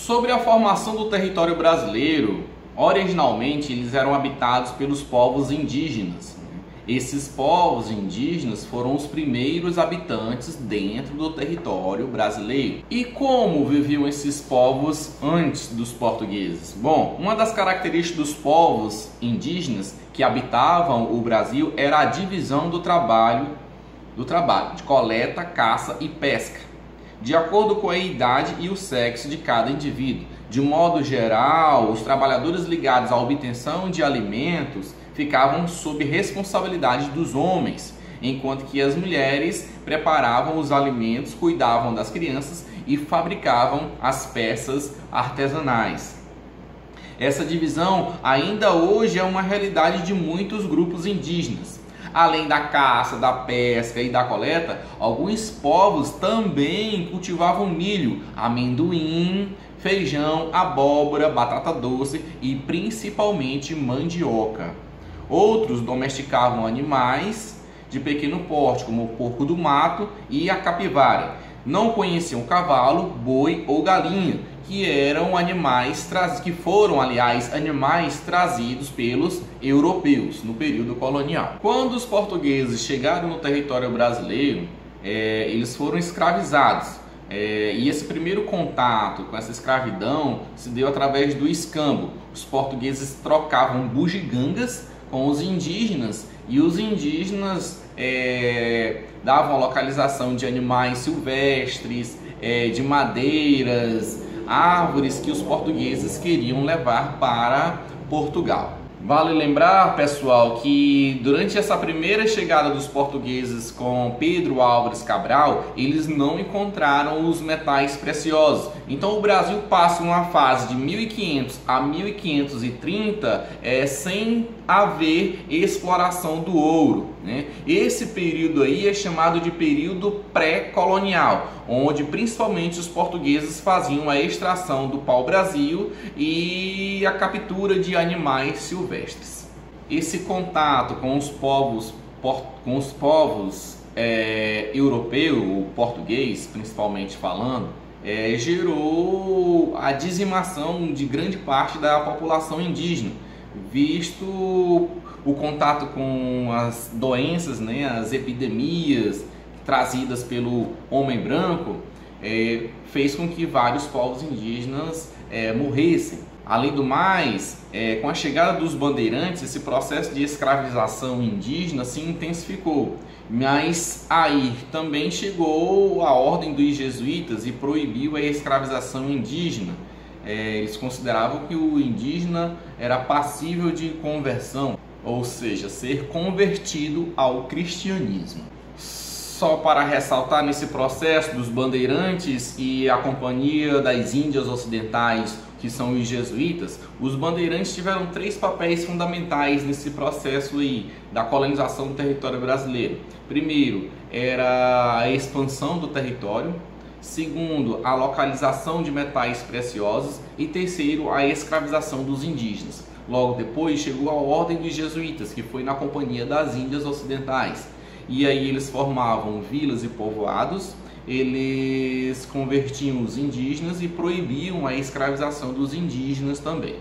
Sobre a formação do território brasileiro, originalmente eles eram habitados pelos povos indígenas. Esses povos indígenas foram os primeiros habitantes dentro do território brasileiro. E como viviam esses povos antes dos portugueses? Bom, uma das características dos povos indígenas que habitavam o Brasil era a divisão do trabalho de coleta, caça e pesca, de acordo com a idade e o sexo de cada indivíduo. De modo geral, os trabalhadores ligados à obtenção de alimentos ficavam sob responsabilidade dos homens, enquanto que as mulheres preparavam os alimentos, cuidavam das crianças e fabricavam as peças artesanais. Essa divisão ainda hoje é uma realidade de muitos grupos indígenas. Além da caça, da pesca e da coleta, alguns povos também cultivavam milho, amendoim, feijão, abóbora, batata doce e principalmente mandioca. Outros domesticavam animais de pequeno porte, como o porco do mato e a capivara. Não conheciam cavalo, boi ou galinha, que eram animais que foram, aliás, animais trazidos pelos europeus no período colonial. Quando os portugueses chegaram no território brasileiro, eles foram escravizados. E esse primeiro contato com essa escravidão se deu através do escambo. Os portugueses trocavam bugigangas com os indígenas e os indígenas davam localização de animais silvestres, de madeiras, árvores que os portugueses queriam levar para Portugal. Vale lembrar, pessoal, que durante essa primeira chegada dos portugueses com Pedro Álvares Cabral, eles não encontraram os metais preciosos. Então o Brasil passa uma fase de 1500 a 1530 sem haver exploração do ouro, né? Esse período aí é chamado de período pré-colonial, onde principalmente os portugueses faziam a extração do pau-brasil e a captura de animais silvestres. Esse contato com os povos europeus, o português principalmente falando, gerou a dizimação de grande parte da população indígena, visto o contato com as doenças, né, as epidemias trazidas pelo homem branco, fez com que vários povos indígenas morressem. Além do mais, com a chegada dos bandeirantes, esse processo de escravização indígena se intensificou. Mas aí também chegou a ordem dos jesuítas e proibiu a escravização indígena. Eles consideravam que o indígena era passível de conversão, ou seja, ser convertido ao cristianismo. Só para ressaltar, nesse processo dos bandeirantes e a Companhia das Índias Ocidentais, que são os jesuítas, os bandeirantes tiveram 3 papéis fundamentais nesse processo aí da colonização do território brasileiro. Primeiro, era a expansão do território. Segundo, a localização de metais preciosos. E terceiro, a escravização dos indígenas. Logo depois chegou a ordem dos jesuítas, que foi na Companhia das Índias Ocidentais. E aí eles formavam vilas e povoados, eles convertiam os indígenas e proibiam a escravização dos indígenas também.